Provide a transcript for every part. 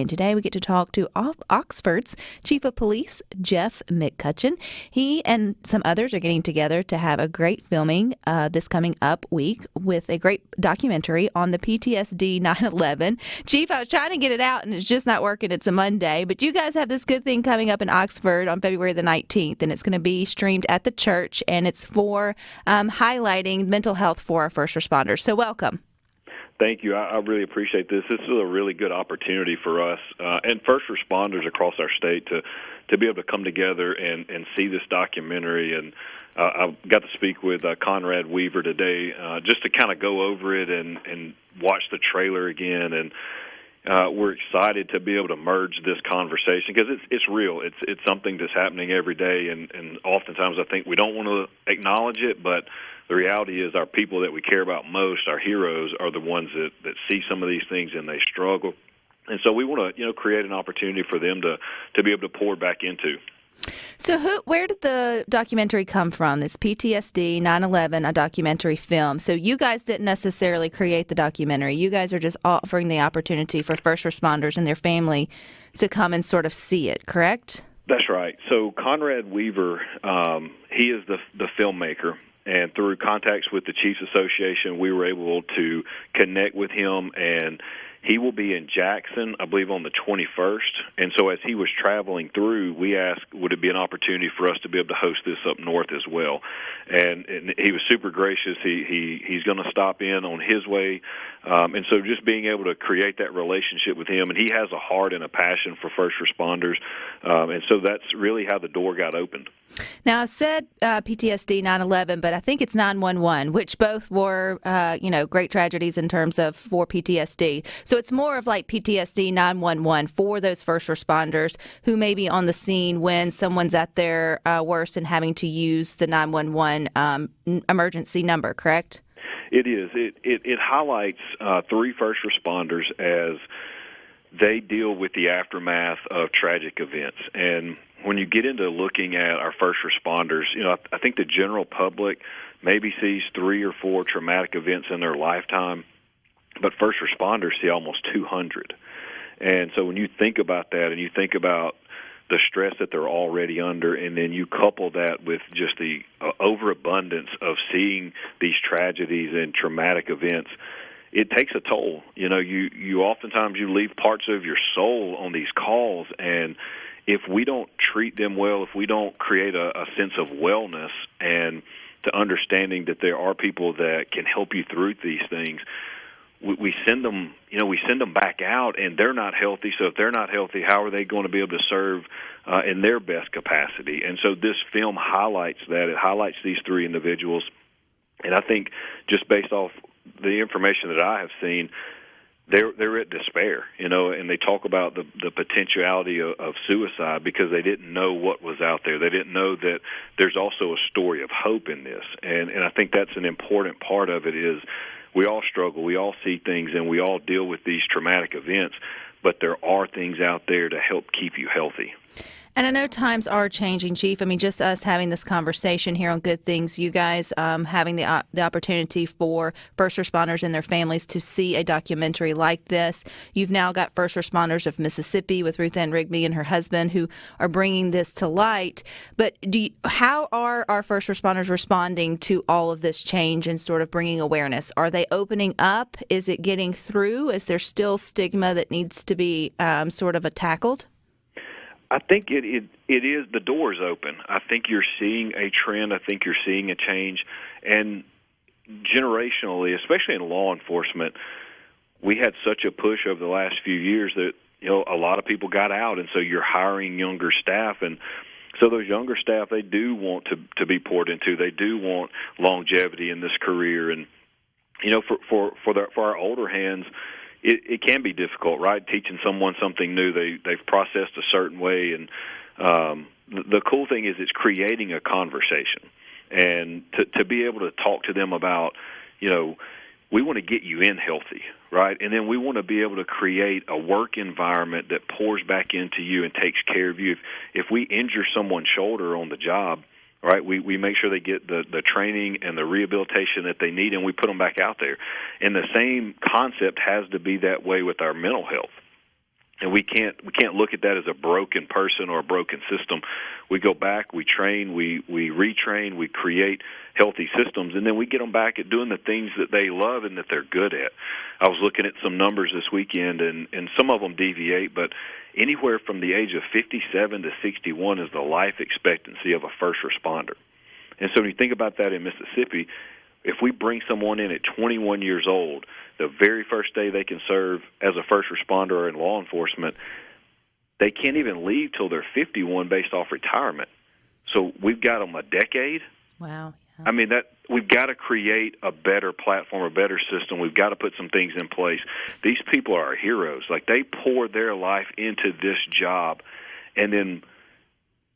And today we get to talk to Oxford's Chief of Police, Jeff McCutcheon. He and some others are getting together to have a great filming this coming up week with a great documentary on the PTSD 911. Chief, I was trying to get it out and it's just not working. It's a Monday, but you guys have this good thing coming up in Oxford on February the 19th, and it's going to be streamed at the church, and it's for highlighting mental health for our first responders. So welcome. Thank you. I really appreciate this. This is a really good opportunity for us and first responders across our state to be able to come together and see this documentary. And I got to speak with Conrad Weaver today just to kind of go over it and watch the trailer again. And we're excited to be able to merge this conversation because it's real. It's something that's happening every day, and oftentimes I think we don't want to acknowledge it, but the reality is our people that we care about most, our heroes, are the ones that see some of these things and they struggle. And so we want to create an opportunity for them to be able to pour back into. So where did the documentary come from, this PTSD 911, a documentary film? So you guys didn't necessarily create the documentary. You guys are just offering the opportunity for first responders and their family to come and sort of see it, correct? That's right. So Conrad Weaver, he is the filmmaker. And through contacts with the Chiefs Association, we were able to connect with him, and he will be in Jackson, I believe, on the 21st. And so as he was traveling through, we asked, would it be an opportunity for us to be able to host this up north as well? And he was super gracious. He's going to stop in on his way. And so just being able to create that relationship with him, and he has a heart and a passion for first responders. And so that's really how the door got opened. Now, I said PTSD 911, but I think it's 911, which both were, great tragedies in terms of for PTSD. So it's more of like PTSD 911 for those first responders who may be on the scene when someone's at their worst and having to use the 911 emergency number, correct? It is. It highlights three first responders as they deal with the aftermath of tragic events. And when you get into looking at our first responders, I think the general public maybe sees 3 or 4 traumatic events in their lifetime, but first responders see almost 200. And so when you think about that and you think about the stress that they're already under, and then you couple that with just the overabundance of seeing these tragedies and traumatic events, it takes a toll. You oftentimes you leave parts of your soul on these calls, and if we don't treat them well, if we don't create a sense of wellness and to understanding that there are people that can help you through these things, we send them, we send them back out, and they're not healthy. So if they're not healthy, how are they going to be able to serve in their best capacity? And so this film highlights that. It highlights these three individuals, and I think just based off the information that I have seen, they're at despair, and they talk about the potentiality of suicide because they didn't know what was out there. They didn't know that there's also a story of hope in this, and I think that's an important part of it is we all struggle, we all see things, and we all deal with these traumatic events, but there are things out there to help keep you healthy. And I know times are changing, Chief. I mean, just us having this conversation here on Good Things, you guys having the opportunity for first responders and their families to see a documentary like this. You've now got first responders of Mississippi with Ruth Ann Rigby and her husband who are bringing this to light. But how are our first responders responding to all of this change and sort of bringing awareness? Are they opening up? Is it getting through? Is there still stigma that needs to be sort of tackled? I think it is. The door is open. I think you're seeing a trend. I think you're seeing a change. And generationally, especially in law enforcement, we had such a push over the last few years that, a lot of people got out. And so you're hiring younger staff. And so those younger staff, they do want to be poured into. They do want longevity in this career. And, for our older hands, it can be difficult, right? Teaching someone something new, they've processed a certain way, and the cool thing is it's creating a conversation, and to be able to talk to them about, we want to get you in healthy, right? And then we want to be able to create a work environment that pours back into you and takes care of you. If we injure someone's shoulder on the job, right? We make sure they get the training and the rehabilitation that they need, and we put them back out there. And the same concept has to be that way with our mental health. And we can't look at that as a broken person or a broken system. We go back, we train, we retrain, we create healthy systems, and then we get them back at doing the things that they love and that they're good at. I was looking at some numbers this weekend, and some of them deviate, but anywhere from the age of 57 to 61 is the life expectancy of a first responder. And so when you think about that in Mississippi, if we bring someone in at 21 years old, the very first day they can serve as a first responder or in law enforcement, they can't even leave till they're 51 based off retirement. So we've got them a decade. Wow. Yeah. I mean, that we've got to create a better platform, a better system. We've got to put some things in place. These people are our heroes. Like, they pour their life into this job, and then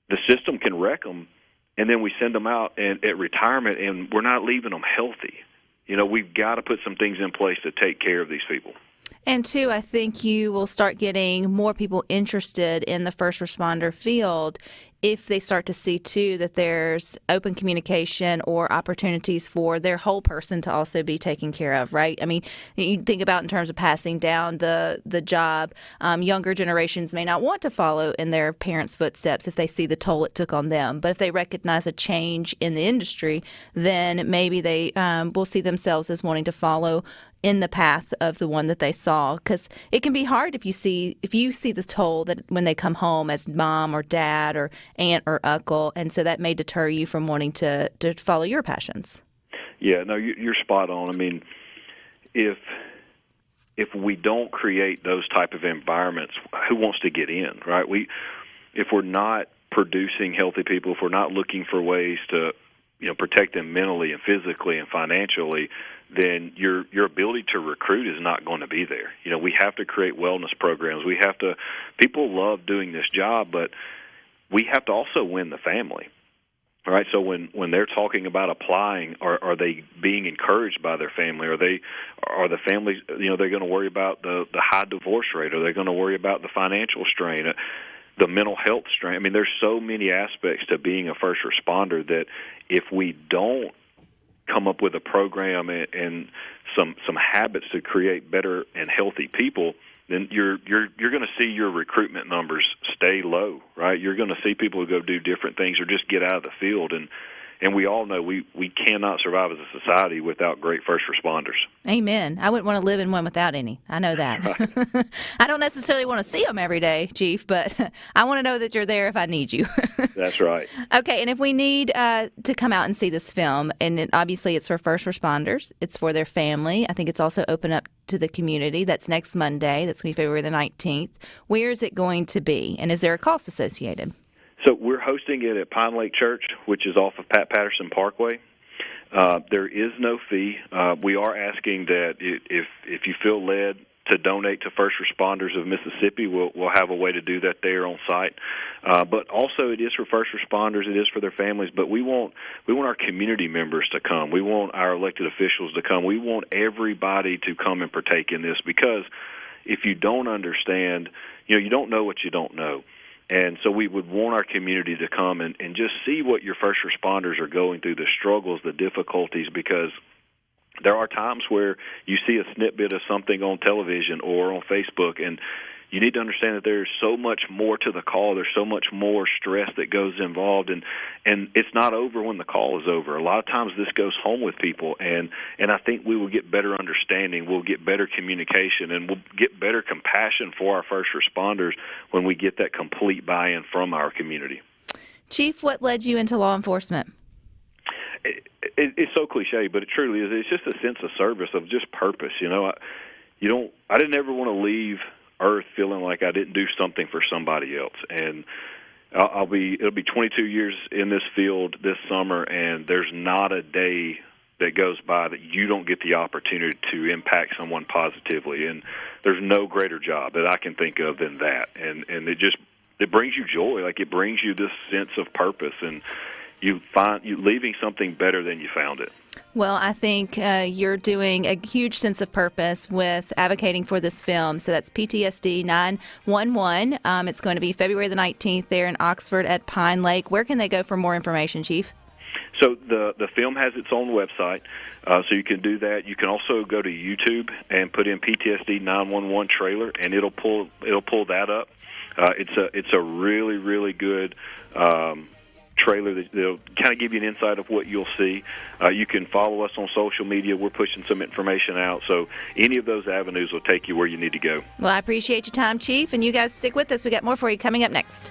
the system can wreck them. And then we send them out at retirement, and we're not leaving them healthy. You know, we've got to put some things in place to take care of these people. And two, I think you will start getting more people interested in the first responder field if they start to see, too, that there's open communication or opportunities for their whole person to also be taken care of, right? I mean, you think about in terms of passing down the job, younger generations may not want to follow in their parents' footsteps if they see the toll it took on them. But if they recognize a change in the industry, then maybe they will see themselves as wanting to follow in the path of the one that they saw, because it can be hard if you see the toll that when they come home as mom or dad or aunt or uncle, and so that may deter you from wanting to follow your passions. Yeah, no, you're spot on. I mean, if we don't create those type of environments, who wants to get in, right? If we're not producing healthy people, if we're not looking for ways to protect them mentally and physically and financially, then your ability to recruit is not going to be there. We have to create wellness programs. People love doing this job, but we have to also win the family. All right, so when they're talking about applying, are they being encouraged by their family? Are the families, they're going to worry about the high divorce rate? Are they going to worry about the financial strain? The mental health strain? I mean, there's so many aspects to being a first responder that if we don't come up with a program and some habits to create better and healthy people, then you're going to see your recruitment numbers stay low, right? You're going to see people who go do different things or just get out of the field, and we all know we cannot survive as a society without great first responders. Amen. I wouldn't want to live in one without any. I know that. Right. I don't necessarily want to see them every day, Chief, but I want to know that you're there if I need you. That's right. Okay, and if we need to come out and see this film, and obviously it's for first responders, it's for their family. I think it's also open up to the community. That's next Monday. That's going to be February the 19th. Where is it going to be, and is there a cost associated? So we're hosting it at Pine Lake Church, which is off of Pat Patterson Parkway. There is no fee. We are asking that if you feel led to donate to first responders of Mississippi, we'll have a way to do that there on site. But also, it is for first responders. It is for their families. But we want our community members to come. We want our elected officials to come. We want everybody to come and partake in this, because if you don't understand, you don't know what you don't know. And so we would want our community to come and just see what your first responders are going through, the struggles, the difficulties, because there are times where you see a snippet of something on television or on Facebook, and you need to understand that there's so much more to the call. There's so much more stress that goes involved, and it's not over when the call is over. A lot of times this goes home with people, and I think we will get better understanding, we'll get better communication, and we'll get better compassion for our first responders when we get that complete buy-in from our community. Chief, what led you into law enforcement? It's so cliche, but it truly is. It's just a sense of service, of just purpose. I didn't ever want to leave Earth feeling like I didn't do something for somebody else. And it'll be 22 years in this field this summer, and there's not a day that goes by that you don't get the opportunity to impact someone positively. And there's no greater job that I can think of than that. And it brings you joy. Like, it brings you this sense of purpose, and you leaving something better than you found it. Well, I think you're doing a huge sense of purpose with advocating for this film. So that's PTSD911. It's going to be February the 19th there in Oxford at Pine Lake. Where can they go for more information, Chief? So the film has its own website, so you can do that. You can also go to YouTube and put in PTSD911 trailer, and it'll pull that up. It's a really, really good trailer that'll kind of give you an insight of what you'll see. You can follow us on social media. We're pushing some information out, so any of those avenues will take you where you need to go. Well, I appreciate your time, Chief, and you guys stick with us. We got more for you coming up next.